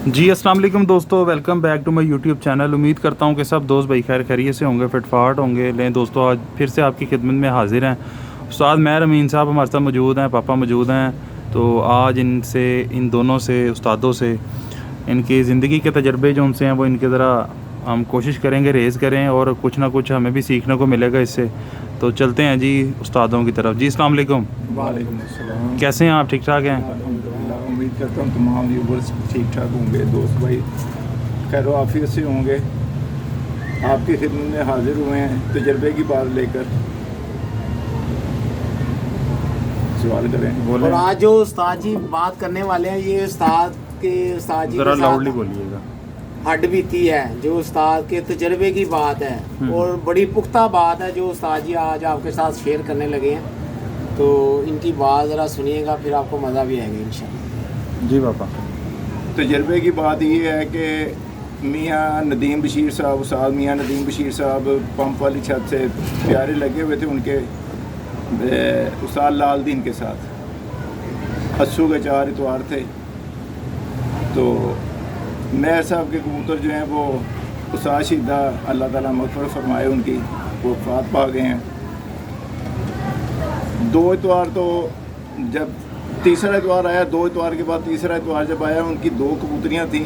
जी अस्सलाम वालेकुम दोस्तों, welcome back to my YouTube channel. उम्मीद करता हूँ कि सब दोस्त भाई खैर खैरियत से होंगे, फिटफाट होंगे। लें दोस्तों, आज फिर से आपकी खिदमत में हाजिर हैं। उस्ताद महर अमीन साहब हमारे साथ मौजूद हैं, पापा मौजूद हैं। तो आज इन दोनों से उस्तादों से इनकी ज़िंदगी के तजर्बे जो उनसे हैं वो इनके ज़रा हम कोशिश करेंगे रेज़ करें, और कुछ ना कुछ हमें भी सीखने को मिलेगा इससे। तो चलते हैं जी उस्तादों की तरफ। जी अस्सलाम वालेकुम। वालेकुम अस्सलाम। कैसे हैं आप? ठीक ठाक हैं? अल्हम्दुलिल्लाह, उम्मीद करता हूँ तमाम व्यूवर्स ठीक ठाक होंगे, दोस्त भाई खैर आफियत से होंगे। आपकी खिदमत में हाजिर हुए हैं तजर्बे की बात लेकर। सवाल करें। बोलें। और आज जो उस्ताद जी बात करने वाले हैं, ये उस्ताद जी ज़रा के लाउडली साथ बोलिएगा। हड्डबीती है, जो उस्ताद के तजर्बे की बात है और बड़ी पुख्ता बात है जो उस्ताद जी आज आपके साथ शेयर करने लगे हैं। तो इनकी बात ज़रा सुनिएगा, फिर आपको मज़ा भी आएगा इंशाल्लाह। जी पापा। तजर्बे की बात ये है कि मियाँ नदीम बशीर साहब, उस्ताद मियाँ नदीम बशीर साहब पंप वाली छत से प्यारे लगे हुए थे उनके उस्ताद लाल दीन के साथ। अस्सू के 4 इतवार थे। तो महर साहब के कबूतर जो हैं वो उस्ताद शीदा अल्लाह ताला मग़फ़िरत फरमाए उनकी, वो वफ़ात पा गए हैं। 2 इतवार तो जब तीसरा इतवार आया, 2 इतवार के बाद तीसरा इतवार जब आया, उनकी 2 कबूतरियाँ थीं,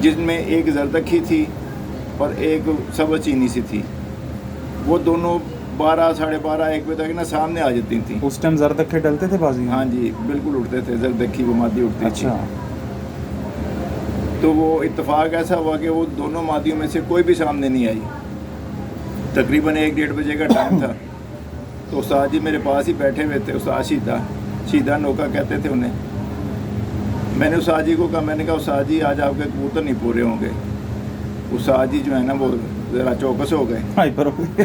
जिसमें एक जरदखी थी और एक सबज चीनी सी थी। वो दोनों 12, साढ़े 12, 1 बजे तक ना सामने आ जाती थी। उस टाइम जरदखे डलते थे बाजी में? हाँ जी, बिल्कुल उड़ते थे, जरदखी वो मादी उड़ती थी। अच्छा। तो वो इत्तेफाक ऐसा हुआ कि वो दोनों मादियों में से कोई भी सामने नहीं आई। तकरीबन 1-1:30 बजे का टाइम था। तो उस्ताद जी मेरे पास ही बैठे हुए थे, उस्ताद शीदा नौका कहते थे उन्हें। मैंने उस्ताद जी को कहा, मैंने कहा उस्ताद जी आज आपके कबूतर नहीं पूरे होंगे। उस्ताद जी जो है ना वो ज़रा चौकस हो गए। हाइपर हो गए।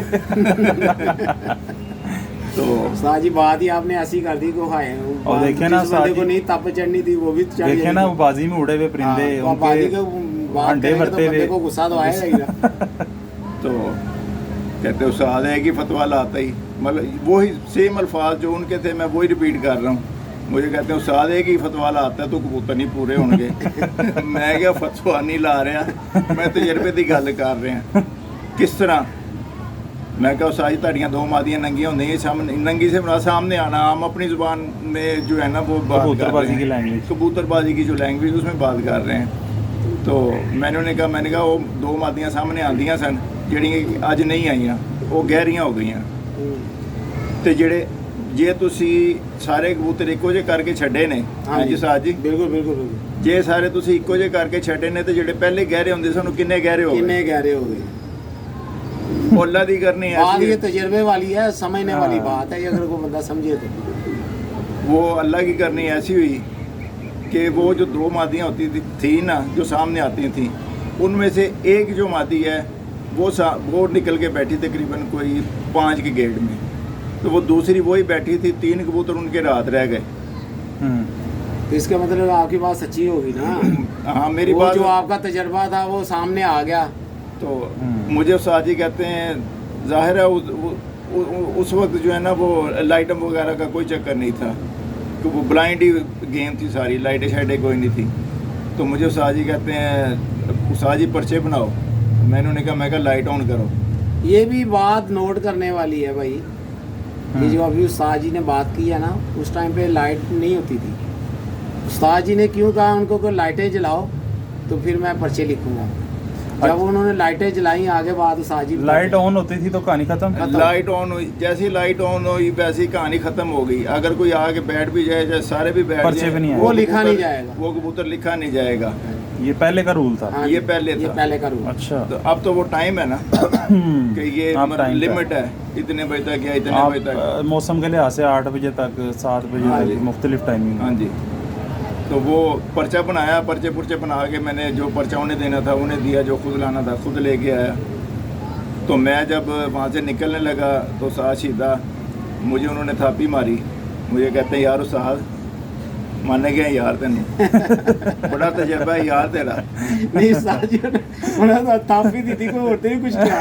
तो उस्ताद जी बात ही आपने ऐसी कर दी को हाय, और देखे ना जिस बंदे उस्ताद को जी- नहीं तप चढ़नी थी वो भी चढ़ देखे गई। ना वो बाजी में उड़े हुए परिंदे, हाँ, तो बाजी उनके को बात अंडे करेंगे तो भरते बंदे हुए। को गुस्सा तो आएगा ही ना। तो कहते उस्ताद है कि फतवा लाता ही, मतलब वही सेम अल्फाज जो उनके थे मैं वही रिपीट कर रहा हूँ। मुझे कहते हैं उस्ताद है कि फतवा लाता है तो कबूतर नहीं पूरे होंगे। मैं क्या फतवा नहीं ला रहा, मैं तजर्बे की गल कर रहे हैं। किस तरह? मैं क्या उस्ताद जी ताड़ियाँ 2 मादियाँ नंगियाँ होंगी, सामने नंगी से बना सामने आना। हम अपनी ज़ुबान में जो है ना वो बात कर रहे कबूतरबाजी की हैं, लैंग्वेज। कबूतरबाजी की जो लैंग्वेज उसमें बात कर रहे हैं। तो मैंने कहा वो 2 मादियाँ सामने आंदियाँ सन ਜਿਹੜੀਆਂ ਅੱਜ नहीं ਆਈਆਂ, ਉਹ ਗਹਿਰੀਆਂ ਹੋ ਗਈਆਂ। ਤੇ ਜੇ ਤੁਸੀਂ ਸਾਰੇ ਕਬੂਤਰ ਇੱਕੋ ਜਿਹੇ ਕਰਕੇ ਛੱਡੇ ਨੇ, ਹਾਂਜੀ ਉਸਤਾਦ ਜੀ, ਬਿਲਕੁਲ ਬਿਲकुल ਬਿਲकुल। ਜੇ ਸਾਰੇ ਤੁਸੀਂ ਇੱਕੋ ਜਿਹੇ ਕਰਕੇ ਛੱਡੇ ਨੇ ਤੇ ਜਿਹੜੇ ਪਹਿਲੇ ਗਹਿਰੇ ਹੁੰਦੇ ਸਨ ਉਹ ਕਿੰਨੇ ਗਹਿਰੇ ਹੋ कितने ਗਏ? गहरे हो गए? ਉਹ ਅੱਲਾ ਦੀ ਕਰਨੀ बात ऐसी ये है, तजर्बे वाली है, समझने वाली हाँ। बात है, ये अगर कोई बंदा समझे तो। वो अल्लाह की करनी ऐसी हुई कि वो जो 2 मादियाँ होती थी ना जो सामने आती थी, उनमें से एक जो मादी है वो निकल के बैठी तकरीबन कोई 5 के गेट में। तो वो दूसरी वही बैठी थी, 3 कबूतर उनके रात रह गए। तो इसका मतलब आपकी बात सच्ची होगी ना। हाँ मेरी वो बात जो आपका तजर्बा था वो सामने आ गया। तो मुझे उस्ताद जी कहते हैं ज़ाहिर है उस वक्त जो है ना वो लाइटम वगैरह का कोई चक्कर नहीं था, कि वो ब्लाइंड ही गेम थी सारी, लाइटें शाइटें कोई नहीं थी। तो मुझे उस्ताद जी कहते हैं उस्ताद जी पर्चे बनाओ। मैंने उन्हें कहा, मैं कहा लाइट ऑन करो। ये भी बात नोट करने वाली है भाई। ये जो अभी उस्ताद जी ने बात की है ना, उस टाइम पे लाइट नहीं होती थी। उस्ताद जी ने क्यों कहा उनको कि लाइटें जलाओ, तो फिर मैं पर्चे लिखूंगा। जब उन्होंने लाइटें जलाई, आगे बात उस्ताद जी लाइट ऑन होती थी तो कहानी खत्म। लाइट ऑन हुई, जैसी लाइट ऑन हुई वैसी कहानी ख़त्म हो गई। अगर कोई आके बैठ भी जाए, चाहे सारे भी बैठ पर्चे जाए, भी नहीं वो आएगा। लिखा नहीं जाएगा। वो कबूतर लिखा नहीं जाएगा। ये पहले का रूल था। हाँ ये जी, पहले ये था। पहले का रूल। अच्छा। तो अब तो वो टाइम है ना कि ये अब time लिमिट है, इतने बजे तक या इतने आप बजे तक। मौसम के लिहाज से 8 बजे तक, 7 बजे हाँ तक जी। मुख्तलिफ टाइमिंग। हाँ जी। तो वो पर्चा बनाया, पर्चे पुर्चे बना के मैंने जो पर्चा उन्हें देना था उन्हें दिया, जो खुद लाना था खुद लेके आया। तो मैं जब वहाँ से निकलने लगा तो साथ सीधा मुझे उन्होंने थापी मारी। मुझे कहते हैं यार उस्ताद माने गया यार तेन बड़ा तजर्बा है यार तेरा। नहीं उस्ताद जी ने उन्होंने ताफी दी थी, कोई और नहीं कुछ किया।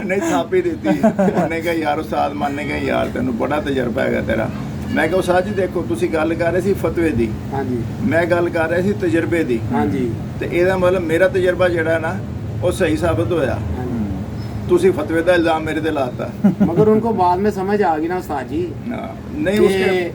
नहीं थापी दी थी। उन्होंने कहा यार उस्ताद माने गया यार तेन बड़ा तजर्बा है तेरा। ਮੈਂ ਕਿਹਾ ਉਸਤਾਦ ਜੀ ਦੇਖੋ ਤੁਸੀਂ ਗੱਲ ਕਰ ਰਹੇ ਸੀ ਫਤਵੇ ਦੀ, ਹਾਂਜੀ ਮੈਂ ਗੱਲ ਕਰ ਰਿਹਾ ਸੀ ਤਜਰਬੇ ਦੀ, ਹਾਂਜੀ ਤੇ ਇਹਦਾ ਮਤਲਬ ਮੇਰਾ ਤਜਰਬਾ ਜਿਹੜਾ ਹੈ ਨਾ ਉਹ ਸਹੀ ਸਾਬਤ ਹੋਇਆ, ਤੁਸੀਂ ਫਤਵੇ ਦਾ ਇਲਜ਼ਾਮ ਮੇਰੇ ਤੇ ਲਾਤਾ। मगर उनको बाद में समझ आ गई ना उस्ताद जी ਹਾਂ, ਨਹੀਂ ਉਸਕੇ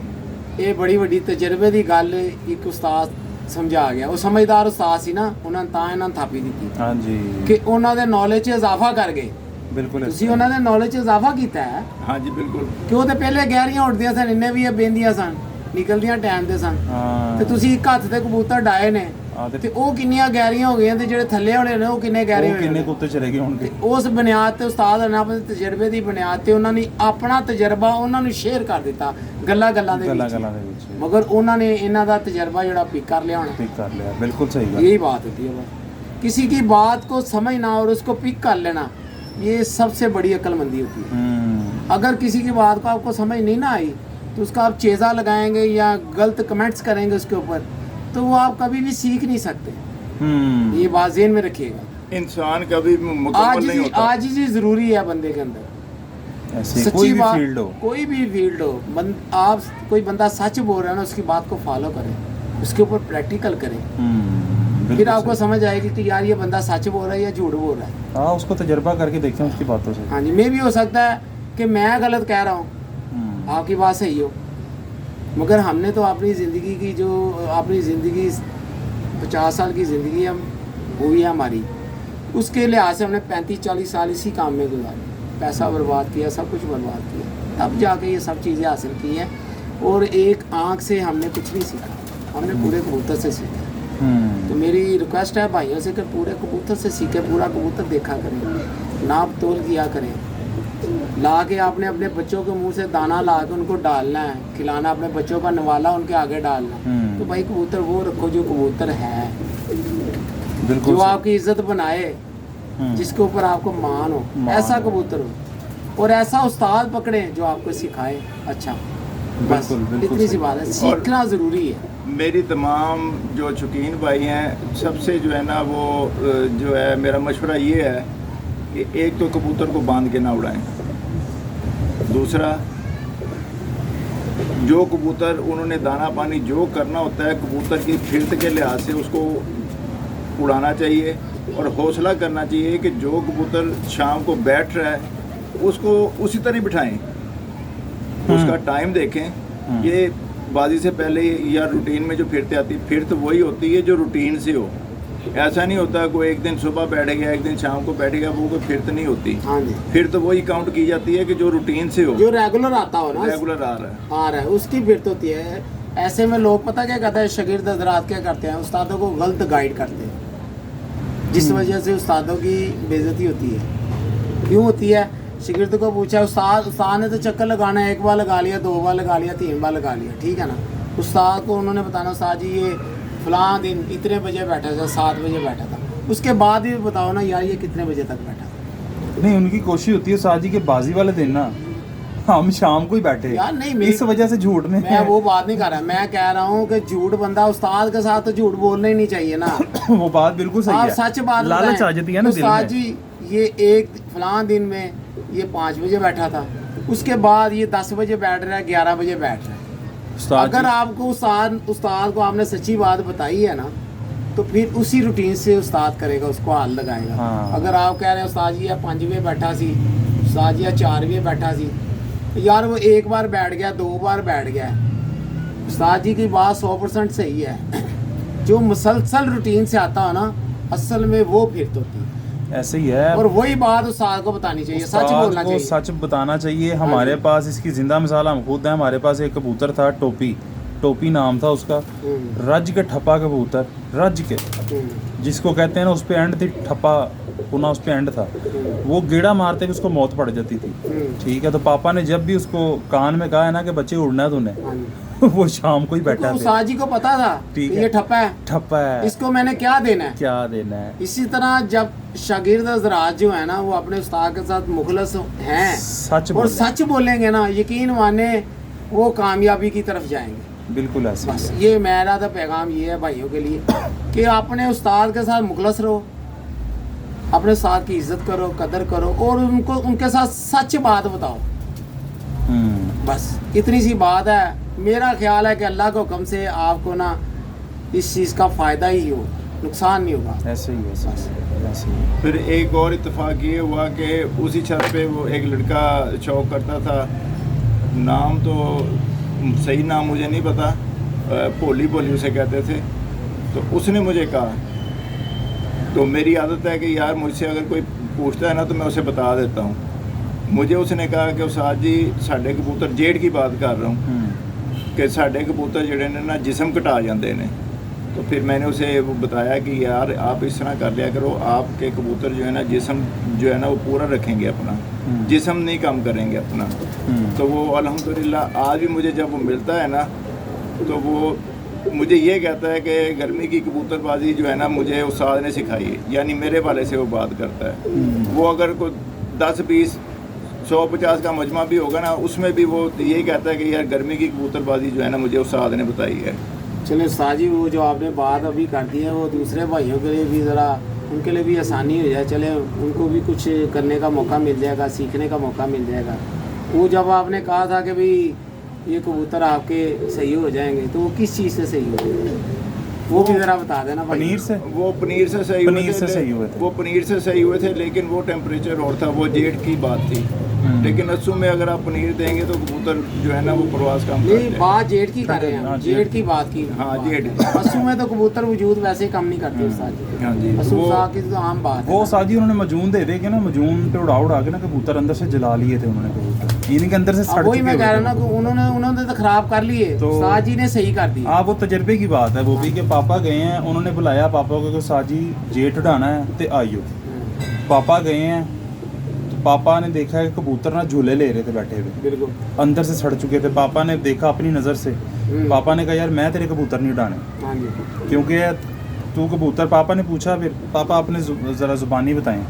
ਇਹ ਬੜੀ ਵੱਡੀ ਤਜਰਬੇ ਦੀ ਗੱਲ ਇੱਕ ਉਸਤਾਦ ਸਮਝਾ ਗਿਆ। ਉਹ ਸਮਝਦਾਰ ਉਸਤਾਦ ਸੀ ਨਾ, ਉਹਨਾਂ ਨੇ ਤਾਂ ਇਹਨਾਂ ਨੂੰ ਥਾਪੀ ਦਿੱਤੀ ਹਾਂਜੀ ਕਿ ਉਹਨਾਂ ਦੇ ਨੌਲੇਜ 'ਚ ਇਜ਼ਾਫਾ ਕਰ ਗਏ। ਬਿਲਕੁਲ ਤੁਸੀਂ ਉਹਨਾਂ ਦੇ ਨੌਲੇਜ 'ਚ ਇਜ਼ਾਫਾ ਕੀਤਾ ਹੈ ਹਾਂਜੀ ਬਿਲਕੁਲ। ਕਿ ਉਹ ਤੇ ਪਹਿਲੇ ਗਹਿਰੀਆਂ ਉੱਡਦੀਆਂ ਸਨ, ਇੰਨੇ ਵੀ ਇਹ ਬਹਿੰਦੀਆਂ ਸਨ, ਨਿਕਲਦੀਆਂ ਟਾਈਮ ਦੇ ਸਨ, ਹਾਂ ਤੇ ਤੁਸੀਂ ਇੱਕ ਹੱਥ ਤੇ ਕਬੂਤਰ ਡਾਏ ਨੇ ਹਾਂ, ਤੇ ਉਹ ਕਿੰਨੀਆਂ ਗਹਿਰੀਆਂ ਹੋ ਗਈਆਂ, ਤੇ ਜਿਹੜੇ ਥੱਲੇ ਵਾਲੇ ਨੇ ਉਹ ਕਿੰਨੇ ਗਹਿਰੇ ਉਹ ਹੋਏ ਕਿੰਨੇ ਨੇ। ਕੁੱਤੇ ਚਲੇ ਗਏ ਹੋਣਗੇ। ਉਸ ਬੁਨਿਆਦ ਤੇ ਉਸਤਾਦ ਨੇ ਆਪਣੇ ਤਜਰਬੇ ਦੀ ਬੁਨਿਆਦ ਤੇ ਉਹਨਾਂ ਨੇ ਆਪਣਾ ਤਜਰਬਾ ਉਹਨਾਂ ਨੂੰ ਸ਼ੇਅਰ ਕਰ ਦਿੱਤਾ ਗੱਲਾਂ ਗੱਲਾਂ ਦੇ ਗੱਲਾਂ ਵਿੱਚ। ਗੱਲਾਂ ਦੇ ਵਿੱਚ मगर उन्होंने इन्हों का तजर्बा जोड़ा पिक कर लिया होना। पिक कर लिया, बिल्कुल सही बात। यही बात होती है बस, किसी की बात को समझना और उसको पिक कर लेना, ये सबसे बड़ी अक्लमंदी होती है। अगर किसी की बात को आपको समझ नहीं ना आई तो उसका आप चेज़ा लगाएंगे या गलत कमेंट्स करेंगे उसके ऊपर, तो वो आप कभी भी सीख नहीं सकते। ये बात ज़हन में रखिएगा। इंसान कभी मुकम्मल नहीं होता। आजिज़ी ज़रूरी है बंदे के अंदर। ऐसे सच्ची कोई भी बात, फील्ड हो, कोई भी फील्ड हो, आप कोई बंदा सच बोल रहा है ना, उसकी बात को फॉलो करें, उसके ऊपर प्रैक्टिकल करें, फिर आपको समझ आएगी कि यार ये बंदा सच बोल रहा है या झूठ बोल रहा है। हाँ, उसको तजर्बा करके देखते हैं उसकी बातों से। हाँ जी, मैं भी हो सकता है कि मैं गलत कह रहा हूँ, आपकी बात सही हो, मगर हमने तो अपनी ज़िंदगी की जो अपनी ज़िंदगी 50 साल की ज़िंदगी हम हुई है हमारी, उसके लिहाज से हमने 35-40 साल इसी काम में गुजारे, पैसा बर्बाद किया, सब कुछ बर्बाद किया, तब जाके ये सब चीज़ें हासिल की हैं। और एक आँख से हमने कुछ नहीं सीखा, हमने पूरे कबूतर से सीखा। तो मेरी रिक्वेस्ट है भाइयों से कि पूरे कबूतर से सीखे, पूरा कबूतर देखा करें, नाप तोल किया करें, ला के आपने अपने बच्चों के मुंह से दाना ला के उनको डालना है, खिलाना, अपने बच्चों का नवाला उनके आगे डालना। तो भाई कबूतर वो रखो जो कबूतर है, बिल्कुल जो आपकी इज्जत बनाए, जिसके ऊपर आपको मान हो, ऐसा कबूतर हो, और ऐसा उस्ताद पकड़े जो आपको सिखाए। अच्छा, बस इतनी सी बात है, सीखना ज़रूरी है। मेरी तमाम जो शौकीन भाई हैं सबसे जो है ना वो जो है मेरा मशवरा ये है कि एक तो कबूतर को बांध के ना उड़ाएं, दूसरा जो कबूतर उन्होंने दाना पानी जो करना होता है कबूतर की फिरत के लिहाज से उसको उड़ाना चाहिए, और हौसला करना चाहिए कि जो कबूतर शाम को बैठ रहा है उसको उसी तरह बिठाएं, उसका टाइम देखें। ये बाजी से पहले या रूटीन में जो फिरते आती है, फिरत वही होती है जो रूटीन से हो। ऐसा नहीं होता कोई एक दिन सुबह बैठ गया एक दिन शाम को बैठेगा, वो कोई फिरत नहीं होती। हाँ जी, फिर तो वही काउंट की जाती है कि जो रूटीन से हो, जो रेगुलर आता हो ना, रेगुलर आ रहा है, उसकी फिरत होती है। ऐसे में लोग पता क्या कहते हैं, शागिर्द हज़रात क्या करते हैं, उस्तादों को गलत गाइड करते हैं, जिस वजह से उस्तादों की बेइज्जती होती है। क्यों होती है? शागिर्द को पूछा, उस्ताद ने तो चक्कर लगाना है, एक बार लगा लिया, 2 बार लगा लिया, 3 बार लगा लिया, ठीक है ना। उस्ताद को उन्होंने बताना, उस्ताद जी ये फलां दिन इतने बजे बैठा था, 7 बजे बैठा था, उसके बाद भी बताओ ना यार ये कितने बजे तक बैठा था। नहीं, उनकी कोशिश होती है साजी के बाजी वाले दिन ना हम शाम को ही बैठे यार नहीं, इस वजह से झूठ में मैं वो बात नहीं कर रहा, मैं कह रहा हूँ कि झूठ बंदा उस्ताद के साथ तो झूठ बोलना ही नहीं चाहिए ना। वो बात बिल्कुल सही आप है, सच बात लालच आ जाती है ना दिल में। उस्ताद जी ये एक फलां दिन में ये 5 बजे बैठा था, उसके बाद ये 10 बजे बैठ रहा है, 11 बजे बैठ रहा है। उस्ताद अगर जी- आपको उस्ताद को आपने सच्ची बात बताई है ना, तो फिर उसी रूटीन से उस्ताद करेगा, उसको हाल लगाएगा। हाँ। अगर आप कह रहे हैं उस्ताद जी या 5 बजे बैठा सी, उस्ताद जी या 4 बजे बैठा सी, तो यार वो एक बार बैठ गया, 2 बार बैठ गया, उस्ताद जी की बात 100% सही है। जो मुसलसल रूटीन से आता हो ना, असल में वो फिरत होती है, ऐसे ही है। और वही बात उस्ताद को बतानी चाहिए, सच उस्ताद बोलना को चाहिए। सच बताना चाहिए। हमारे पास इसकी जिंदा मिसाल हम खुद हैं। हमारे पास एक कबूतर था, टोपी नाम था उसका, रज के ठप्पा कबूतर, रज के जिसको कहते हैं ना, उस पे एंड थी, ठप्पा पुना उस पे एंड था। वो गेड़ा मारते भी उसको मौत पड़ जाती थी, ठीक है। तो पापा ने जब भी उसको कान में कहा है ना कि बच्चे उड़ना है तूने, वो शाम को ही बैठा तो था, उस्ताद जी को पता था ठीक कि है। ये ठप्पा है, ठप्पा है, इसको मैंने क्या देना है। क्या देना है। इसी तरह जब शागिर्द हज़रात जो है ना, वो अपने उस्ताद के साथ मुखलस हैं सच और बोलना। सच बोलेंगे ना, यकीन माने वो कामयाबी की तरफ जाएंगे। बिल्कुल ऐसे बस ये मेरा तो पैगाम ये है भाइयों के लिए कि अपने उस्ताद के साथ मुखलस रहो, अपने उस्ताद की इज्जत करो, कदर करो, और उनको उनके साथ सच बात बताओ। बस इतनी सी बात है। मेरा ख्याल है कि अल्लाह के हुक्म से आपको ना इस चीज़ का फ़ायदा ही हो, नुकसान नहीं होगा। ऐसे ही ऐसे ही। फिर एक और इत्तेफाक ये हुआ कि उसी छत पे वो एक लड़का शौक करता था, नाम तो सही नाम मुझे नहीं पता, भोली भोली उसे कहते थे। तो उसने मुझे कहा, तो मेरी आदत है कि यार मुझसे अगर कोई पूछता है ना तो मैं उसे बता देता हूँ। मुझे उसने कहा कि उस्ताद जी साढ़े कबूतर जेठ की बात कर रहा हूँ कि साढ़े कबूतर जड़े ने ना जिस्म कटा जाते हैं। तो फिर मैंने उसे वो बताया कि यार आप इस तरह कर लिया करो, आपके कबूतर जो है ना जिस्म जो है ना वो पूरा रखेंगे अपना, जिस्म नहीं कम करेंगे अपना। तो वो अल्हम्दुलिल्लाह आज भी मुझे जब वो मिलता है ना तो वो मुझे ये कहता है कि गर्मी की कबूतरबाजी जो है ना मुझे उस्ताद ने सिखाई है, यानी मेरे वाले से वो बात करता है। वो अगर कोई 10-20 100-50 का मजमा भी होगा ना उसमें भी वो यही कहता है कि यार गर्मी की कबूतरबाजी जो है ना मुझे उस्ताद ने बताई है। चले उस्ताद जी, वो जो आपने बात अभी कर दी है वो दूसरे भाइयों के लिए भी ज़रा उनके लिए भी आसानी हो जाए, चले उनको भी कुछ करने का मौका मिल जाएगा, सीखने का मौका मिल जाएगा। वो जब आपने कहा था कि भाई ये कबूतर आपके सही हो जाएंगे, तो वो किस चीज़ से सही हो जाएंगे वो भी ज़रा बता देना भाई। पनीर से? वो पनीर से सही पनीर से सही हुए थे। वो पनीर से सही हुए थे, लेकिन वो टेम्परेचर और था, वो जेठ की बात थी। लेकिन अस्सू में अगर आप पनीर देंगे तो कबूतर जो है ना वो प्रवास कम कर नहीं, जाएगा। बात जेठ की कर रहे हैं, हाँ, जेठ की बात की। हाँ, जेठ। अस्सू में तो कबूतर वजूद वैसे ही कम नहीं करते उस्ताद जी। हाँ जी, अस्सू वो- साहब की तो आम बात है वो ना। साजी उन्होंने मजून दे दे के ना, मजून पे उड़ा के ना कबूतर अंदर से जला लिए थे उन्होंने कबूतर, इन्हीं के अंदर से अब सड़ वही चुके मैं हुए कह रहा थे हूँ ना कि कबूतर। उन्होंने तो खराब कर लिए, तो- उस्ताद जी ने सही कर दी। आप वो तजर्बे की बात है वो भी कि पापा गए हैं, उन्होंने बुलाया पापा को कि साजी जेठ उड़ाना है तो आइयो। पापा गए हैं तो पापा ने देखा कि कबूतर ना झूले ले रहे थे बैठे हुए, बिल्कुल। अंदर से सड़ चुके थे। पापा ने देखा अपनी नज़र से, पापा ने कहा यार मैं तेरे कबूतर नहीं उड़ाने, हाँ जी। क्योंकि तू कबूतर। पापा ने पूछा फिर पापा आपने ज़रा ज़ुबानी बताएं।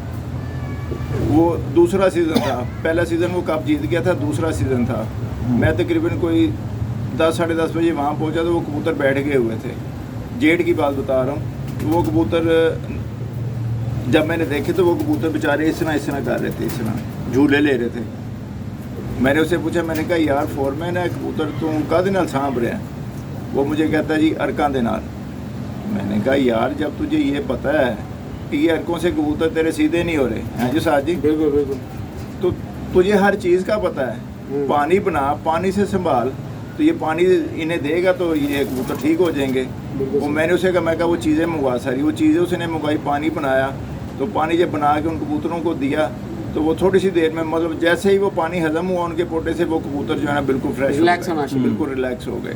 वो दूसरा सीज़न था, पहला सीज़न वो कप जीत गया था, दूसरा सीज़न था। मैं तकरीबन कोई 10-10:30 बजे वहाँ पहुँचा तो वो कबूतर बैठ गए हुए थे। जेठ की बात बता रहा हूँ। वो कबूतर जब मैंने देखे तो वो कबूतर बेचारे इस तरह कर रहे थे, इस तरह झूले ले रहे थे। मैंने उससे पूछा, मैंने कहा यार फोरमैन है कबूतर तू कद नाल सांभ रहा है? वो मुझे कहता जी अरकां दे नाल। मैंने कहा यार जब तुझे ये पता है कि ये अरकों से कबूतर तेरे सीधे नहीं हो रहे हैं जी साहब जी, बिल्कुल बिल्कुल। तो तुझे हर चीज़ का पता है, पानी बना, पानी से संभाल, तो ये पानी इन्हें देगा तो ये कबूतर ठीक हो जाएंगे। वो मैंने उसे कहा, मैं कहा वो चीज़ें मंगवा सारी, वो चीज़ें उसने मंगवाई, पानी बनाया, तो पानी जब बना के उन कबूतरों को दिया तो वो थोड़ी सी देर में, मतलब जैसे ही वो पानी हजम हुआ उनके पोटे से, वो कबूतर जो है ना बिल्कुल फ्रेश रिलैक्स होना शुरू। बिल्कुल रिलैक्स हो गए।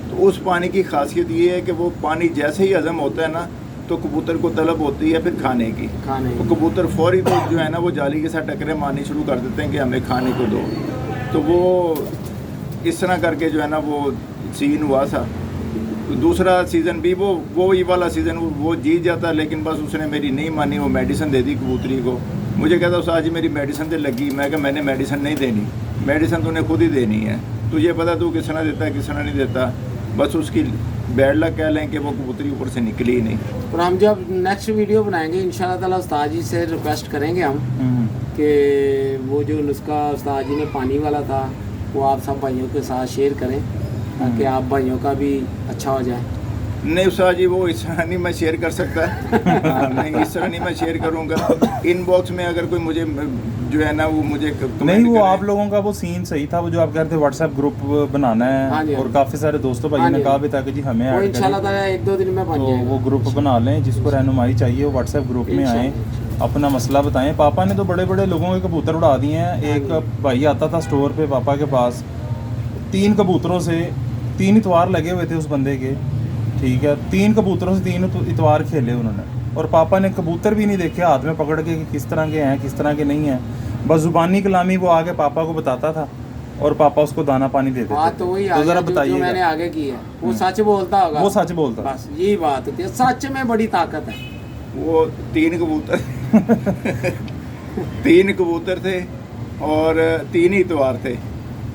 तो उस पानी की खासियत ये है कि वो पानी जैसे ही हजम होता है ना तो कबूतर को तलब होती है फिर खाने की। खाने वो कबूतर फौरी तो जो है ना वो जाली के साथ टकरे मारनी शुरू कर देते हैं कि हमें खाने को दो। तो वो इस तरह करके जो है ना वो सीन हुआ था। दूसरा सीज़न भी वो ये वाला सीज़न वो जीत जाता, लेकिन बस उसने मेरी नहीं मानी, वो मेडिसिन दे दी कबूतरी को। मुझे कहता उस्ताद जी मेरी मेडिसिन तो लगी। मैं कहा मैंने मेडिसिन नहीं देनी, मेडिसिन तूने खुद ही देनी है, तुझे पता तू किस तरह देता है किस तरह नहीं देता। बस उसकी बैड लक कह लें कि वो कबूतरी ऊपर से निकली ही नहीं। और हम जब नेक्स्ट वीडियो बनाएंगे इंशाल्लाह ताला उस्ताद जी से रिक्वेस्ट करेंगे हम कि वो जो नुस्खा उस्ताद जी ने पानी वाला था वो आप सब भाइयों के साथ शेयर करें ताकि आप भाइयों का भी अच्छा हो जाए। नहीं उस्ताद जी वो इस तरह नहीं मैं शेयर कर सकता। नहीं इस तरह नहीं मैं शेयर करूँगा। इनबॉक्स में अगर कोई मुझे जो है ना वो मुझे नहीं, वो आप लोगों का वो सीन सही था, वो जो आप कह रहे थे व्हाट्सएप ग्रुप बनाना हाँ जी, है, हाँ और जी। काफ़ी सारे दोस्तों भाई हाँ ने जी, कहा भी था कि जी हमें वो ऐड इंशाल्लाह करें, ताला 1-2 दिन में बन तो जाएगा। वो ग्रुप बना लें, जिसको रहनुमाई चाहिए वो व्हाट्सएप ग्रुप में आएँ, अपना मसला बताएं। पापा ने तो बड़े बड़े लोगों के कबूतर उड़ा दिए हैं। एक भाई आता था स्टोर पे पापा के पास, 3 कबूतरों से 3 इतवार लगे हुए थे उस बंदे के, ठीक है, 3 कबूतरों से 3 इतवार खेले उन्होंने, और पापा ने कबूतर भी नहीं देखे हाथ में पकड़ के कि किस तरह के हैं किस तरह के नहीं हैं, बस जुबानी कलामी वो आगे पापा को बताता था और पापा उसको दाना पानी देते बात थे। तो वही तो जरा जो मैंने बताइए, आगे की है वो सच बोलता होगा। वो सच बोलता था। बस यही बात होती है, सच में बड़ी ताकत है। वो 3 कबूतर 3 कबूतर थे और 3 ही इतवार थे।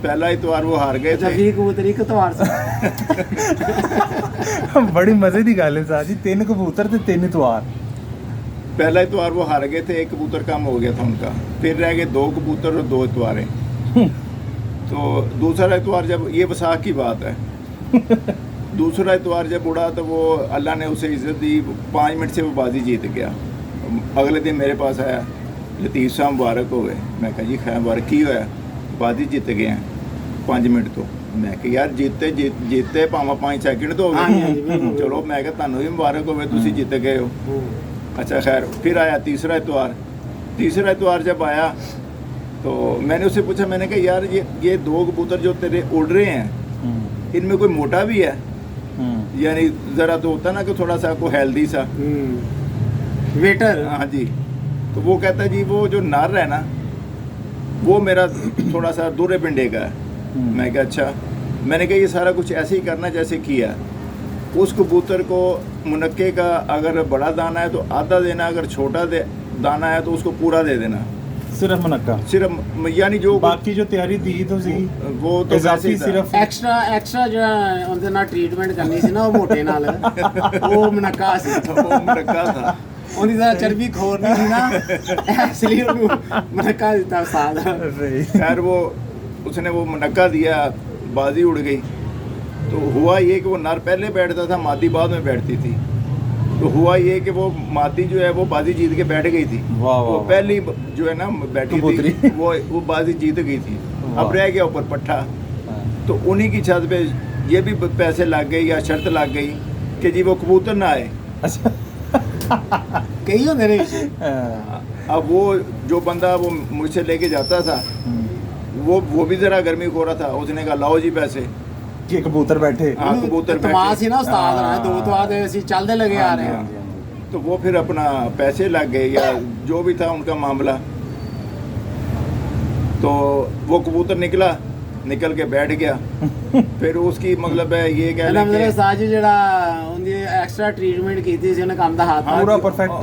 पहला इतवार वो हार गए जब थे। ये कबूतरी को तो से बड़ी मजे की गल है साजी, 3 कबूतर थे 3 इतवार। पहला इतवार वो हार गए थे, 1 कबूतर कम हो गया था उनका, फिर रह गए 2 कबूतर और 2 इतवारें। तो दूसरा इतवार जब, ये वसाख की बात है, दूसरा इतवार जब उड़ा तो वो अल्लाह ने उसे इज़्ज़त दी, 5 मिनट से वो बाजी जीत गया। अगले दिन मेरे पास आया, लतीफ़ साहब मुबारक हो गए। मैं कहा जी खैर मुबारक की होया, बाजी जीत गए हैं 5 मिनट तो। मैं कहा यार जीते भावें 5 सेकंड तो हो हाँ जी, हाँ जी, गए, बिल्कुल। चलो मैं कहा तुहानू भी मुबारक होवे, तुसी जीत गए हो। अच्छा खैर, फिर आया तीसरा इतवार। तीसरा इतवार जब आया तो मैंने उससे पूछा, मैंने कहा यार ये 2 कबूतर जो तेरे उड़ रहे हैं, इनमें कोई मोटा भी है? यानी ज़रा तो होता ना कि थोड़ा सा को हेल्दी सा। वेटर। हाँ जी। तो वो कहता है जी वो जो नर है ना, वो मेरा थोड़ा सा दूरे पिंडे का है। मैं कहा अच्छा। मैंने कहा ये सारा कुछ ऐसे ही करना जैसे किया। उस कबूतर को मुनक्के का अगर बड़ा दाना है तो आधा देना, अगर छोटा दाना है तो उसको पूरा दे देना। सिर्फ मुनक्का, सिर्फ यानी जो बाकी जो तैयारी दी तो सी वो तो वैसे ही था। सिर्फ ਐਕਸਟਰਾ ਜਿਹੜਾ ਉਹਦੇ ਨਾਲ ਟ੍ਰੀਟਮੈਂਟ ਕਰਨੀ ਸੀ ਨਾ ਉਹ ਮੋਟੇ ਨਾਲ ਉਹ ਮਨੱਕਾ ਸੀ वो मुनक्का था। ਉਹਦੀ ਜ਼ਰਾ ਚਰਬੀ ਖੋਰਨੀ ਸੀ ਨਾ ਇਸ ਲਈ ਉਹਨੂੰ ਮਨੱਕਾ ਦਿੱਤਾ ਉਸਤਾਦ। खैर वो उसने वो मुनक्का दिया, बाजी उड़ गई। तो हुआ ये कि वो नर पहले बैठता था, मादी बाद में बैठती थी। तो हुआ ये कि वो मादी जो है वो बाजी जीत के बैठ गई थी। वाह, वाह, वो वाह। पहली जो है ना बैठी कबूतरी। थी, वो बाजी जीत गई थी। वाह। अब रह गया ऊपर पट्ठा। तो उन्हीं की छत पे ये भी पैसे लग गई या शर्त लग गई कि जी वो कबूतर ना आए। अच्छा ਕਈ ਹੁੰਦੇ ਨੇ अब वो जो बंदा वो मुझसे लेके जाता था, वो भी ज़रा गर्मी खो रहा था। उसने कहा लाओ जी पैसे। कि कबूतर बैठे। हाँ, कबूतर ਤਮਾਸ਼ बैठे। ਸੀ ਨਾ ਉਸਤਾਦ ਨਾਲ हाँ। ਦੋ ਤੋਂ ਬਾਅਦ ਅਸੀਂ ਚੱਲਦੇ ਲਗੇ ਆ ਰਹੇ ਹਾਂ। तो वो फिर अपना पैसे लग गए या जो भी था उनका मामला। तो वो कबूतर निकल के बैठ गया। फिर उसकी मतलब है ये कह ਇਹਦਾ लें ਮਤਲਬ कि ਉਸਤਾਦ ਜੀ ਜਿਹੜਾ ਉਹਦੀ ਐਕਸਟਰਾ ਟ੍ਰੀਟਮੈਂਟ ਕੀਤੀ ਸੀ ਉਹਨੇ ਕੰਮ ਦਾ ਹੱਥ हाँ पूरा जी, perfect।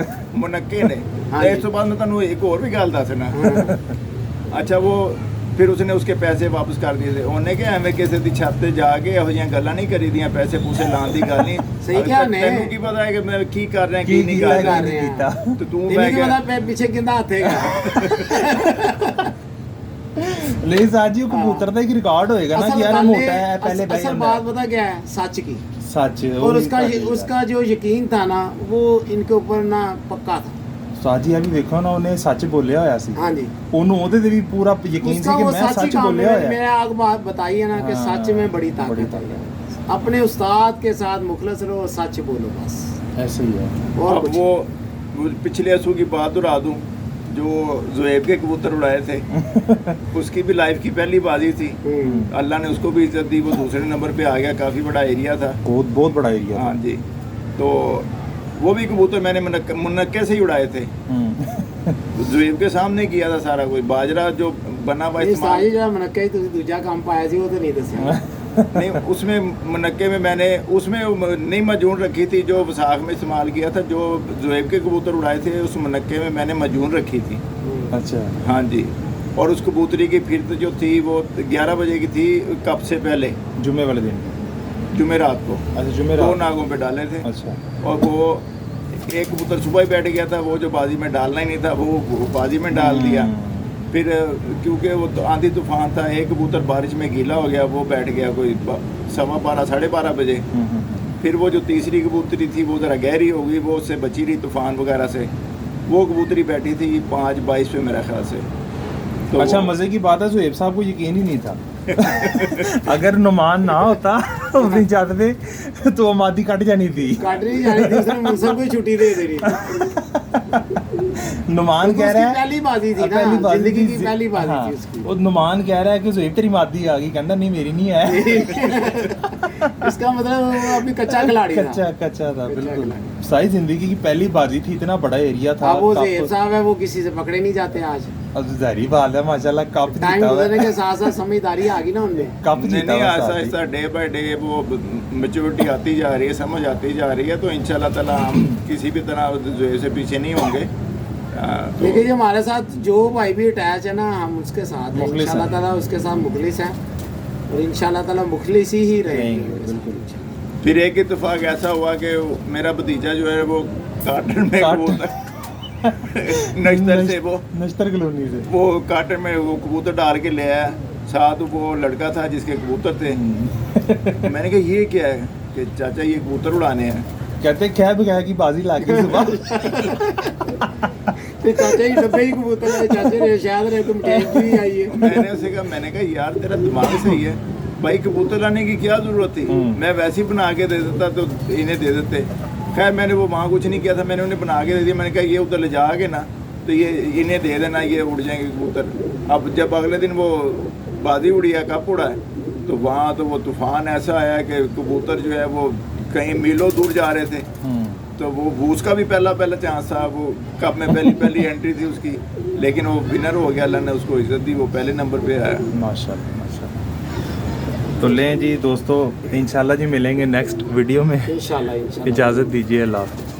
मुनक्के ने। हाँ इस जी। तो बाद में तुहानू एक और भी गल दसना। अच्छा वो फिर उसने उसके पैसे वापस कर दिए थे। उन्हें क्या एवं किसी की छत ते जाके ਇਹੋ ਜਿਹੀਆਂ ਗੱਲਾਂ ਨਹੀਂ ਕਰੀ ਦੀਆਂ, ਪੈਸੇ ਪੂਸੇ ਲਾਉਣ ਦੀ ਗੱਲ ਨਹੀਂ। ਸਹੀ ਕਿਹਾ ਨੇ। ਤੈਨੂੰ ਕੀ ਪਤਾ ਹੈ ਕਿ ਮੈਂ ਕੀ ਕਰ ਰਿਹਾ ਕੀ ਕੀ ਨਹੀਂ ਕਰ ਕਰ ਰਿਹਾ। ਰਿਹਾ। ਕੀਤਾ। ਤੇ ਤੂੰ ਤੈਨੂੰ ਮੈਂ ਕੀ ਕਿਹਾ ਪਤਾ ਪਿੱਛੇ ਕਿੰਦਾ ਹੱਥ ਹੈਗਾ। नहीं साहब जी, वो कबूतर का एक रिकॉर्ड होएगा ना कि यार बात मोटा है पहले बैठ असल जाता बात है। पता क्या है, सच की। सच और उसका जो यकीन था ना वो इनके ऊपर ना पक्का था। साहब जी अभी देखो ना ਉਹਨੇ ਸੱਚ ਬੋਲਿਆ ਹੋਇਆ ਸੀ। हाँ जी। ਉਹਨੂੰ ਉਹਦੇ ਤੇ ਵੀ ਪੂਰਾ ਯਕੀਨ ਸੀ उसका कि वो मैं सच ही सच काम बोलिया है। होया मैंने आपको बात बताई है ना कि हाँ, सच में बड़ी बड़ी ताकत है। ताकत अपने उस्ताद के साथ मुखलस रहो, सच बोलो बस। ऐसे ही है। और अब कुछ वो पिछले असू की बात दोहरा दूं, जो जुएब के कबूतर उड़ाए थे उसकी भी लाइफ की पहली बाजी थी। अल्लाह ने उसको भी इज्जत दी, वो दूसरे नंबर पे आ गया। काफ़ी बड़ा एरिया था। बहुत बड़ा एरिया हाँ जी। तो वो भी कबूतर मैंने मुनक्के से ही उड़ाए थे। जुएब के सामने किया था सारा कुछ। बाजरा जो बना हुआ ਇਹ इस्तेमाल ਸਾਜੀ ਜਿਹੜਾ ਮਨੱਕਾ ਹੀ ਤੁਸੀਂ ਦੂਜਾ ਕੰਮ ਪਾਇਆ ਸੀ ਉਹ ਤਾਂ ਨਹੀਂ ਦੱਸਿਆ। नहीं, उसमें मुनक्के में मैंने उसमें नहीं मजून रखी थी जो वसाख में इस्तेमाल किया था। जो जुएब के कबूतर उड़ाए थे उस मुनक्के में मैंने मजून रखी थी। अच्छा हाँ जी। और उस कबूतरी की फिरत जो थी वो 11 बजे की थी, कब से पहले जुम्मे वाले दिन। जुमेरात को अच्छा 2 जुमेरात। नागों पे डाले थे। अच्छा और वो एक कबूतर सुबह ही बैठ गया था, वो जो बाजी में डालना ही नहीं था वो बाजी में डाल दिया। फिर क्योंकि वो तो आंधी तूफान था, एक कबूतर बारिश में गीला हो गया, वो बैठ गया कोई 12:15 साढ़े 12 बजे। फिर वो जो तीसरी कबूतरी थी वो ज़रा गहरी हो गई, वो उससे बची रही तूफान वगैरह से। वो कबूतरी बैठी थी 5:22 पे मेरे ख्याल से। तो अच्छा मजे की बात है सुहेब साहब को यकीन ही नहीं था। अगर नुमान ना होता अपनी छत पे तो वो मादी कट जानी थी। काट नहीं जानी थी, उसने मुझसे कोई छुट्टी दे देनी। नुमान कह रहा है पहली बाजी थी ना, पहली बाजी जिंदगी की थी। पहली बाजी हाँ, थी उसकी। वो नुमान कह रहा है कि सुहेब तेरी मादी आ गई, कहता नहीं मेरी नहीं है। इसका मतलब वो अभी कच्चा खिलाड़ी था। कच्चा था बिल्कुल। खिलाड़ी। सारी जिंदगी की पहली बाजी थी, इतना बड़ा एरिया था। अब वो कप- ज़ेब साहब है वो किसी से पकड़े नहीं जाते आज। अब जहरी बात है माशाल्लाह, कप टाइम जीता हुआ गुजरने है। के साथ साथ समझदारी आ गई ना उनमें। कप नहीं जीता नहीं, हुआ ऐसा साथ ही। ऐसा डे बाय डे वो मेच्योरिटी आती जा रही है, समझ आती जा रही है। तो इंशाल्लाह ताला हम किसी भी तरह जो से पीछे नहीं होंगे। तो लेकिन जो हमारे साथ जो भाई भी अटैच है ना, हम उसके साथ हैं। मुखलिस इंशाल्लाह हैं। ताला उसके साथ मुखलिस हैं और इंशाल्लाह ताला मुखलिस ही रहेंगे। रहेंगे, बिल्कुल। फिर एक इत्तेफाक ऐसा हुआ कि मेरा भतीजा जो है वो कार्टन में नश्तर से वो नश्तर कॉलोनी से वो कार्टन में वो कबूतर डाल के ले आया। साथ वो लड़का था जिसके कबूतर थे। मैंने कहा ये क्या है कि चाचा ये कबूतर उड़ाने हैं। कहते ख्या बिखाया की बाजी ला के सुबह तो चाचा ही डब्बे ही कबूतर है, चाचे ने शायद रहे तुम टेस्ट भी आई है। मैंने कहा यार तेरा दिमाग सही है भाई, कबूतर लाने की क्या जरूरत थी, मैं वैसे ही बना के दे देता तो इन्हें दे देते। खैर मैंने वो वहाँ कुछ नहीं किया था, मैंने उन्हें बना के दे दिया। मैंने कहा ये उधर ले जाके ना तो ये इन्हें दे देना, ये उड़ जाएंगे कबूतर। अब जब अगले दिन वो बाजी उड़ी है, कब उड़ा है, तो वहाँ तो वो तूफान ऐसा आया कि कबूतर जो है वो कहीं मीलों दूर जा रहे थे। तो वो उसका भी पहला चांस था, वो कप में पहली एंट्री थी उसकी, लेकिन वो विनर हो गया, अल्लाह ने उसको इज्जत दी, वो पहले नंबर पे आया। माशाल्लाह माशाल्लाह। तो लें जी दोस्तों, इंशाल्लाह जी मिलेंगे नेक्स्ट वीडियो में। इंशाल्लाह इजाज़त दीजिए, अल्लाह हाफ़िज़।